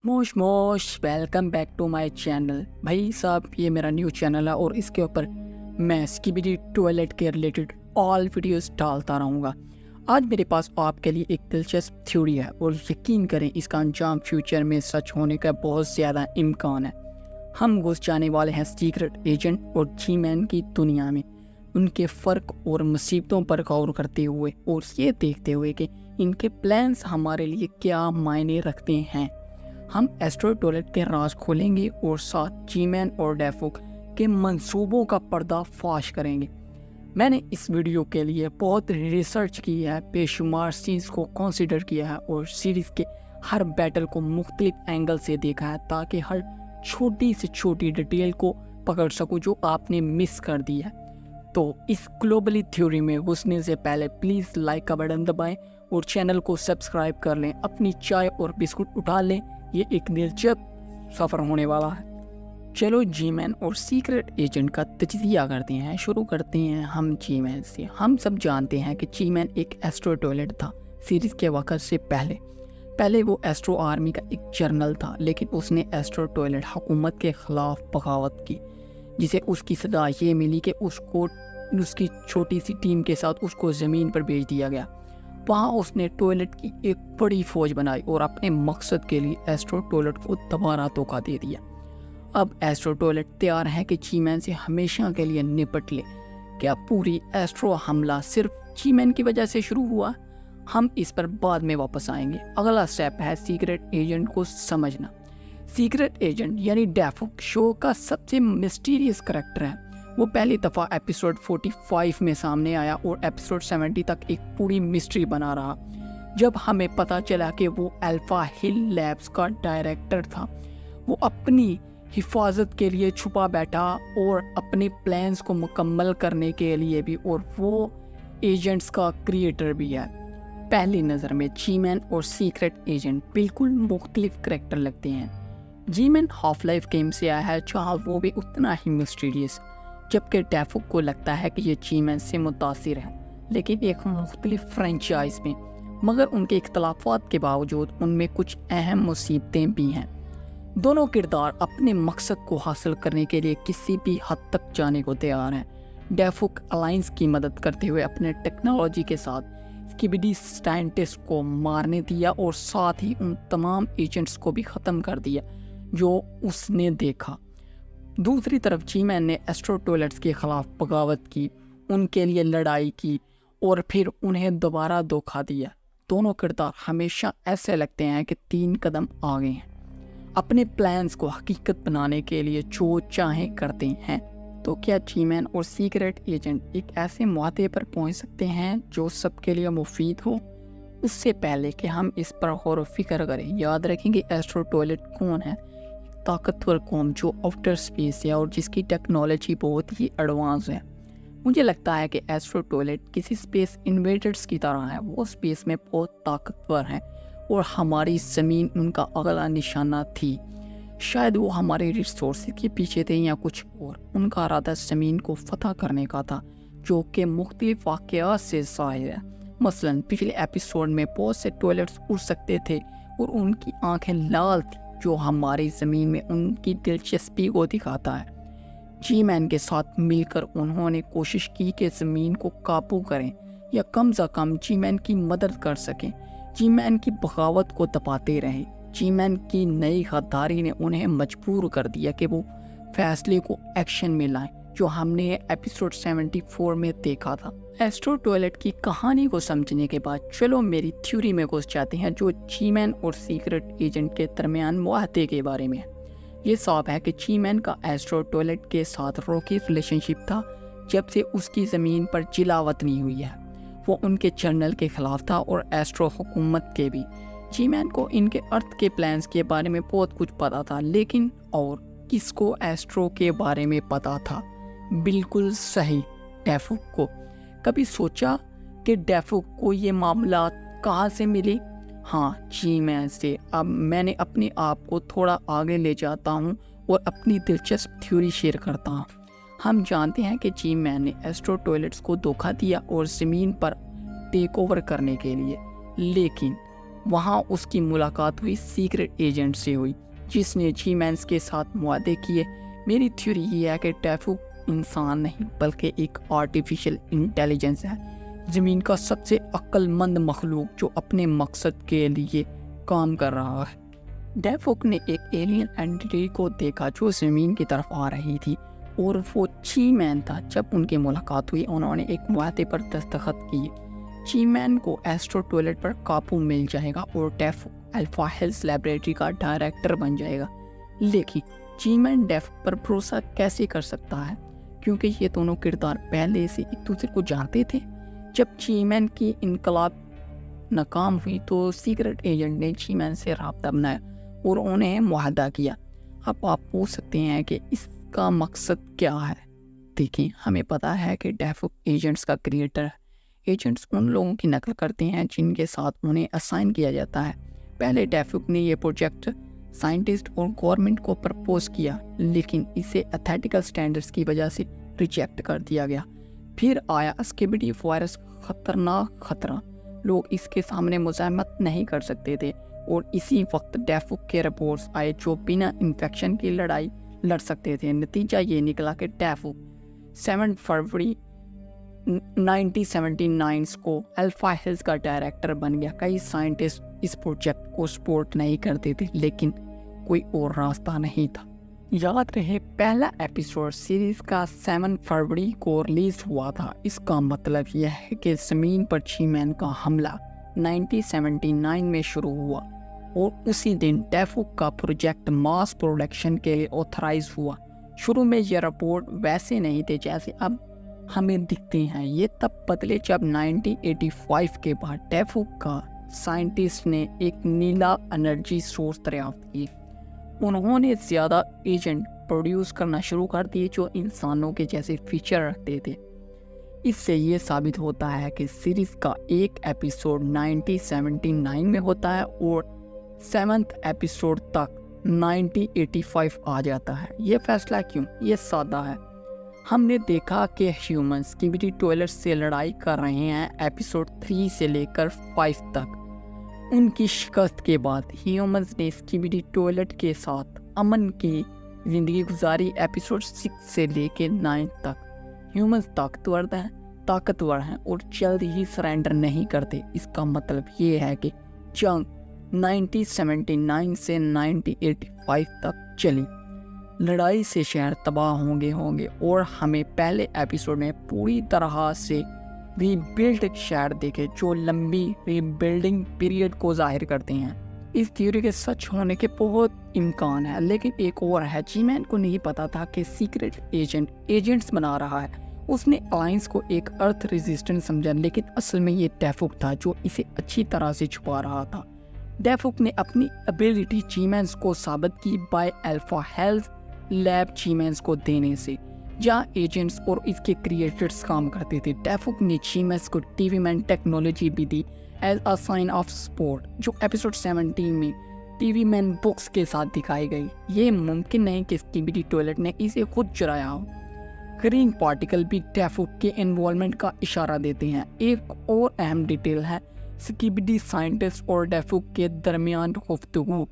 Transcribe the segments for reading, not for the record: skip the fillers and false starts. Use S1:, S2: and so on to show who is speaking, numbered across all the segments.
S1: मोश मोश welcome back to my channel. भाई साहब, ये मेरा न्यू चैनल है और इसके ऊपर मैं स्किबिडी टॉयलेट के रिलेटेड ऑल वीडियोस डालता रहूँगा। आज मेरे पास आपके लिए एक दिलचस्प थ्योरी है और यकीन करें इसका अंजाम फ्यूचर में सच होने का बहुत ज़्यादा इम्कान है। हम घुस जाने वाले हैं सीक्रेट एजेंट और जी मैन की दुनिया में, उनके फ़र्क और मुसीबतों पर गौर करते हुए और ये देखते हुए कि इनके प्लान्स हमारे लिए क्या मायने रखते हैं। हम एस्ट्रो टॉयलेट के राज खोलेंगे और साथ जी मैन और डेफुक के मंसूबों का पर्दाफाश करेंगे। मैंने इस वीडियो के लिए बहुत रिसर्च की है, बेशुमार सीन्स को कंसीडर किया है और सीरीज़ के हर बैटल को मुख्तलिफ एंगल से देखा है ताकि हर छोटी से छोटी डिटेल को पकड़ सकूं जो आपने मिस कर दी है। तो इस ग्लोबली थ्योरी में घुसने से पहले प्लीज़ लाइक का बटन दबाएं और चैनल को सब्सक्राइब कर लें। अपनी चाय और बिस्कुट उठा लें, ये एक दिलचस्प सफ़र होने वाला है। चलो जी मैन और सीक्रेट एजेंट का तजिया करते हैं। शुरू करते हैं हम जी मैन से। हम सब जानते हैं कि जी मैन एक एस्ट्रो टॉयलेट था सीरीज़ के वक्त से पहले वो एस्ट्रो आर्मी का एक जर्नल था, लेकिन उसने एस्ट्रो टॉयलेट हुकूमत के ख़िलाफ़ बगावत की, जिसे उसकी सज़ा ये मिली कि उसको उसकी छोटी सी टीम के साथ उसको ज़मीन पर भेज दिया गया। वहाँ उसने टॉयलेट की एक बड़ी फौज बनाई और अपने मकसद के लिए एस्ट्रो टॉयलेट को दोबारा धोखा दे दिया। अब एस्ट्रो टॉयलेट तैयार है कि जी मैन से हमेशा के लिए निपट ले। क्या पूरी एस्ट्रो हमला सिर्फ जी मैन की वजह से शुरू हुआ? हम इस पर बाद में वापस आएंगे। अगला स्टेप है सीक्रेट एजेंट को समझना। सीक्रेट एजेंट यानी डेफुक शो का सबसे मिस्टीरियस करैक्टर है। वो पहली दफ़ा एपिसोड 45 में सामने आया और एपिसोड 70 तक एक पूरी मिस्ट्री बना रहा। जब हमें पता चला कि वो अल्फा हिल लैब्स का डायरेक्टर था, वो अपनी हिफाजत के लिए छुपा बैठा और अपने प्लान्स को मुकम्मल करने के लिए भी, और वो एजेंट्स का क्रिएटर भी है। पहली नज़र में जी मैन और सीक्रेट एजेंट बिल्कुल मुख्तलिफ करैक्टर लगते हैं। जी मैन हाफ लाइफ गेम से आया है जहाँ वो भी उतना ही मिस्टीरियस, जबकि डेफुक को लगता है कि ये जी मैन से मुतासिर है, लेकिन एक मुख्तलिफ फ्रेंचाइज में। मगर उनके इख्तलाफात के बावजूद उनमें कुछ अहम मुसीबतें भी हैं। दोनों किरदार अपने मकसद को हासिल करने के लिए किसी भी हद तक जाने को तैयार हैं। डेफुक अलायंस की मदद करते हुए अपने टेक्नोलॉजी के साथ स्किबिडी साइंटिस्ट को मारने दिया और साथ ही उन तमाम एजेंट्स को भी ख़त्म कर दिया जो उसने देखा। दूसरी तरफ जी मैन ने एस्ट्रो टॉयलेट्स के ख़िलाफ़ बगावत की, उनके लिए लड़ाई की और फिर उन्हें दोबारा धोखा दिया। दोनों किरदार हमेशा ऐसे लगते हैं कि 3 कदम आगे हैं, अपने प्लान्स को हकीकत बनाने के लिए जो चाहें करते हैं। तो क्या जी मैन और सीक्रेट एजेंट एक ऐसे मुआहदे पर पहुंच सकते हैं जो सबके लिए मुफीद हो? इससे पहले कि हम इस पर गौर व फिक्र करें, याद रखें कि एस्ट्रो टॉयलेट कौन है। ताकतवर कौम जो आउटर स्पेस है और जिसकी टेक्नोलॉजी बहुत ही एडवांस है। मुझे लगता है कि एस्ट्रो टॉयलेट किसी स्पेस इन्वेडर्स की तरह है। वो स्पेस में बहुत ताकतवर हैं और हमारी ज़मीन उनका अगला निशाना थी। शायद वो हमारे रिसोर्स के पीछे थे या कुछ और। उनका इरादा ज़मीन को फतह करने का था, जो कि मुख्तलिफ वाक़यात से ज़ाहिर है। मसलन पिछले एपिसोड में बहुत से टॉयलेट्स उड़ सकते थे और उनकी आंखें लाल थी, जो हमारी ज़मीन में उनकी दिलचस्पी को दिखाता है। जी मैन के साथ मिलकर उन्होंने कोशिश की कि ज़मीन को काबू करें या कम से कम जी मैन की मदद कर सकें। जी मैन की बगावत को दबाते रहें। जी मैन की नई गद्दारी ने उन्हें मजबूर कर दिया कि वो फैसले को एक्शन में लाएं, जो हमने एपिसोड 74 में देखा था। एस्ट्रो टॉयलेट की कहानी को समझने के बाद चलो मेरी थ्योरी में घुस जाते हैं, जो जी मैन और सीक्रेट एजेंट के दरमियान मुआहदे के बारे में है। ये साफ है कि जी मैन का एस्ट्रो टॉयलेट के साथ रॉकी रिलेशनशिप था जब से उसकी ज़मीन पर जिलावतनी हुई है। वो उनके जर्नल के ख़िलाफ़ था और एस्ट्रो हुकूमत के भी। जी मैन को इनके अर्थ के प्लान्स के बारे में बहुत कुछ पता था, लेकिन और किसको एस्ट्रो के बारे में पता था? बिल्कुल सही, डेफुक को। कभी सोचा कि डेफुक को ये मामला कहाँ से मिली? हाँ, जी मैन से। अब मैंने अपने आप को थोड़ा आगे ले जाता हूँ और अपनी दिलचस्प थ्योरी शेयर करता हूँ। हम जानते हैं कि जी मैन ने एस्ट्रो टॉयलेट्स को धोखा दिया और ज़मीन पर टेक ओवर करने के लिए, लेकिन وہاں اس کی ملاقات ہوئی سیکرٹ ایجنٹ سے ہوئی جس نے جی مینس کے ساتھ معاہدے کیے۔ میری تھیوری یہ ہے کہ ڈیفوک انسان نہیں بلکہ ایک آرٹیفیشل انٹیلیجنس ہے، زمین کا سب سے عقل مند مخلوق جو اپنے مقصد کے لیے کام کر رہا ہے۔ ڈیفوک نے ایک ایلین اینٹی کو دیکھا جو زمین کی طرف آ رہی تھی اور وہ چی مین تھا۔ جب ان کی ملاقات ہوئی انہوں نے ایک معاہدے پر دستخط کیے۔ چی مین کو ایسٹرو ٹوائلٹ پر قابو مل جائے گا اور ڈیفوک الفا ہیلز لیبارٹری کا ڈائریکٹر بن جائے گا۔ لیکن چی مین ڈیفوک پر بھروسہ کیسے کر سکتا ہے کیونکہ یہ دونوں کردار پہلے سے ایک دوسرے کو جانتے تھے۔ جب چی مین کی انقلاب ناکام ہوئی تو سیکرٹ ایجنٹ نے چی مین سے رابطہ بنایا اور انہیں معاہدہ کیا۔ اب آپ پوچھ سکتے ہیں کہ اس کا مقصد کیا ہے؟ دیکھیں، ہمیں پتا ہے کہ ڈیفوک ایجنٹس کا کریٹر ہے۔ ایجنٹس ان لوگوں کی نقل کرتے ہیں جن کے ساتھ انہیں اسائن کیا جاتا ہے۔ پہلے ڈیفوک نے یہ پروجیکٹ سائنٹسٹ اور گورنمنٹ کو پرپوز کیا لیکن اسے ایتھیٹیکل سٹینڈرڈز کی وجہ سے ریجیکٹ کر دیا گیا۔ پھر آیا اسکیبیڈی وائرس، خطرناک خطرہ، لوگ اس کے سامنے مزاحمت نہیں کر سکتے تھے، اور اسی وقت ڈیفوک کے رپورٹس آئے جو بنا انفیکشن کی لڑائی لڑ سکتے تھے۔ نتیجہ یہ نکلا کہ ڈیفوک 7 فروری 1979 کو الفا ہیلز کا ڈائریکٹر بن گیا۔ کئی سائنٹسٹ اس پروجیکٹ کو سپورٹ نہیں کرتے تھے لیکن کوئی اور راستہ نہیں تھا۔ یاد رہے پہلا ایپیسوڈ سیریز کا 7 فروری کو ریلیز ہوا تھا۔ اس کا مطلب یہ ہے کہ زمین پر چی مین کا حملہ 1979 میں شروع ہوا اور اسی دن ڈیفوک کا پروجیکٹ ماس پروڈکشن کے لیے آتھرائز ہوا۔ شروع میں یہ رپورٹ ویسے نہیں تھے جیسے اب ہمیں دکھتے ہیں، یہ تب بدلے جب 1985 کے بعد ڈیفوک کا سائنٹسٹ نے ایک نیلا انرجی سورس دریافت کی۔ انہوں نے زیادہ ایجنٹ پروڈیوس کرنا شروع کر دیے جو انسانوں کے جیسے فیچر رکھتے تھے۔ اس سے یہ ثابت ہوتا ہے کہ سیریز کا ایک ایپیسوڈ 1979 میں ہوتا ہے اور 7th ایپیسوڈ تک 1985 آ جاتا ہے۔ یہ فیصلہ کیوں؟ یہ سادہ ہے۔ ہم نے دیکھا کہ ہیومنز اسکیبیڈی ٹوائلٹ سے لڑائی کر رہے ہیں ایپیسوڈ 3 سے لے کر 5 تک۔ ان کی شکست کے بعد ہیومنز نے اسکیبیڈی ٹوائلٹ کے ساتھ امن کی زندگی گزاری ایپیسوڈ 6 سے لے کے 9 تک۔ ہیومنز طاقتور ہیں اور جلد ہی سرنڈر نہیں کرتے۔ اس کا مطلب یہ ہے کہ جنگ 1979 سے 1985 تک چلی۔ لڑائی سے شہر تباہ ہوں گے اور ہمیں پہلے ایپیسوڈ میں پوری طرح سے ری بلڈ شہر دیکھے جو لمبی ری بلڈنگ پیریڈ کو ظاہر کرتے ہیں۔ اس تھیوری کے سچ ہونے کے بہت امکان ہے، لیکن ایک اور ہے، جی مین کو نہیں پتا تھا کہ سیکرٹ ایجنٹس بنا رہا ہے۔ اس نے الائنس کو ایک ارتھ ریزسٹنٹ سمجھا لیکن اصل میں یہ ڈیفوک تھا جو اسے اچھی طرح سے چھپا رہا تھا۔ ڈیفوک نے اپنی ابیلٹی جی مینس کو ثابت کی بائی الفا ہیلز لیب جی مینس کو دینے سے، جہاں ایجنٹس اور اس کے کریٹرز کام کرتے تھے۔ ڈیفوک نے جی مینس کو ٹی وی مین ٹیکنالوجی بھی دی as a sign of support, جو ایپیسوڈ 17 میں ٹی وی مین بکس کے ساتھ دکھائی گئی۔ یہ ممکن نہیں کہ اسکیبیڈی ٹوائلٹ نے اسے خود چرایا ہو۔ گرین پارٹیکل بھی ڈیفوک کے انوالومنٹ کا اشارہ دیتے ہیں۔ ایک اور اہم ڈیٹیل ہے اسکیبیڈی سائنٹسٹ اور ڈیفوک کے درمیان گفتگو،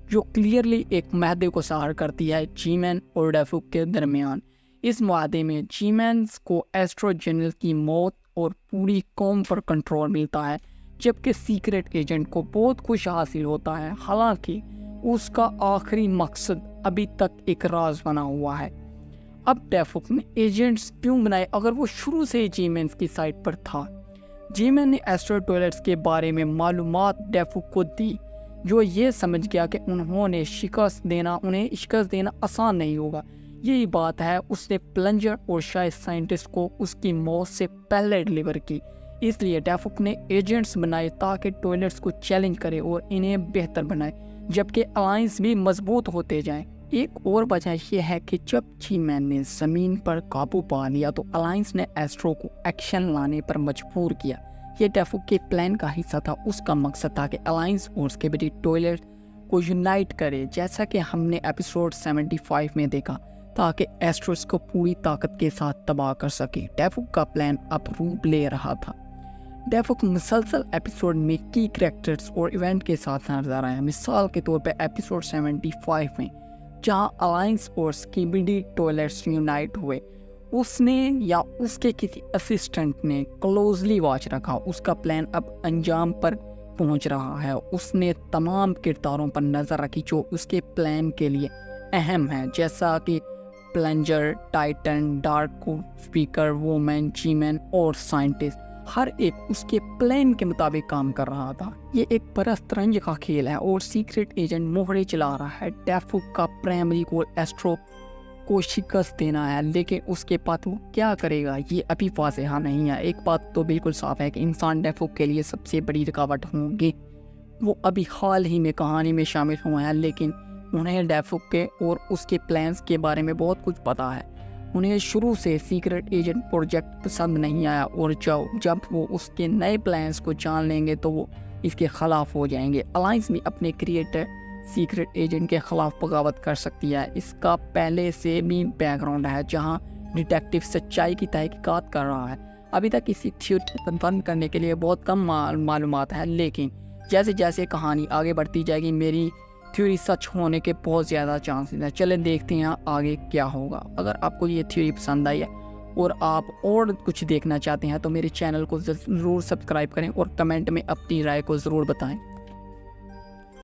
S1: جو کلیئرلی ایک معاہدے کو ظاہر کرتی ہے جی مین اور ڈیفوک کے درمیان۔ اس معاہدے میں جی مینس کو ایسٹرو جنرل کی موت اور پوری قوم پر کنٹرول ملتا ہے، جبکہ سیکرٹ ایجنٹ کو بہت کچھ حاصل ہوتا ہے، حالانکہ اس کا آخری مقصد ابھی تک ایک راز بنا ہوا ہے۔ اب ڈیفوک نے ایجنٹس کیوں بنائے اگر وہ شروع سے جی مینس کی سائٹ پر تھا؟ جی مین نے ایسٹرو ٹوائلٹس کے بارے میں معلومات ڈیفوک کو دی، جو یہ سمجھ گیا کہ انہیں شکست دینا آسان نہیں ہوگا۔ یہی بات ہے اس نے پلنجر اور شاید سائنٹسٹ کو اس کی موت سے پہلے ڈیلیور کی۔ اس لیے ڈیفوک نے ایجنٹس بنائے تاکہ ٹوائلٹس کو چیلنج کرے اور انہیں بہتر بنائے، جبکہ الائنس بھی مضبوط ہوتے جائیں۔ ایک اور وجہ یہ ہے کہ جب جی مین نے زمین پر قابو پا لیا تو الائنس نے ایسٹرو کو ایکشن لانے پر مجبور کیا۔ یہ ڈیفوک کے پلان کا حصہ تھا۔ اس کا مقصد تھا کہ الائنس اور اسکیبیڈی ٹوائلٹ کو یونائٹ کرے، جیسا کہ ہم نے ایپیسوڈ 75 میں دیکھا، تاکہ ایسٹروس کو پوری طاقت کے ساتھ تباہ کر سکے۔ ڈیفوک کا پلان اب روپ لے رہا تھا۔ डेफुक मुसलसल एपिसोड में की कैरेक्टर्स और इवेंट के साथ नजर आया। मिसाल के तौर पे एपिसोड 75 में जहां अलायंस और स्कीबिडी टॉयलेट्स यूनाइट हुए, उसने या उसके किसी असिस्टेंट ने क्लोजली वॉच रखा। उसका प्लान अब अंजाम पर पहुंच रहा है। उसने तमाम किरदारों पर नज़र रखी जो उसके प्लान के लिए अहम है, जैसा कि plunger, Titan, dark speaker, women, Zeeman और साइंटिस्ट। हर एक उसके प्लान के मुताबिक काम कर रहा था। ये एक बड़ा शतरंज का खेल है और सीक्रेट एजेंट मोहरे चला रहा है। डेफुक का प्राइमरी गोल एस्ट्रो को शिकस्त देना है, लेकिन उसके बाद वो क्या करेगा ये अभी वाज़ेह नहीं है। एक बात तो बिल्कुल साफ है कि इंसान डेफुक के लिए सबसे बड़ी रुकावट होंगे। वो अभी हाल ही में कहानी में शामिल हुए हैं, लेकिन उन्हें डेफुक के और उसके प्लान्स के बारे में बहुत कुछ पता है। उन्हें शुरू से सीक्रेट एजेंट प्रोजेक्ट पसंद नहीं आया और जब वो उसके नए प्लान्स को जान लेंगे तो वो इसके ख़िलाफ़ हो जाएंगे। अलायंस भी अपने क्रिएटर सीक्रेट एजेंट के ख़िलाफ़ बगावत कर सकती है। इसका पहले से भी बैकग्राउंड है जहां डिटेक्टिव सच्चाई की तहकीकात कर रहा है। अभी तक इसी थ्योरी को कंफर्म करने के लिए बहुत कम मालूमात है, लेकिन जैसे जैसे कहानी आगे बढ़ती जाएगी मेरी थ्योरी सच होने के बहुत ज़्यादा चांसेस हैं। चलें देखते हैं आगे क्या होगा। अगर आपको ये थ्योरी पसंद आई है और आप और कुछ देखना चाहते हैं तो मेरे चैनल को ज़रूर सब्सक्राइब करें और कमेंट में अपनी राय को ज़रूर बताएं।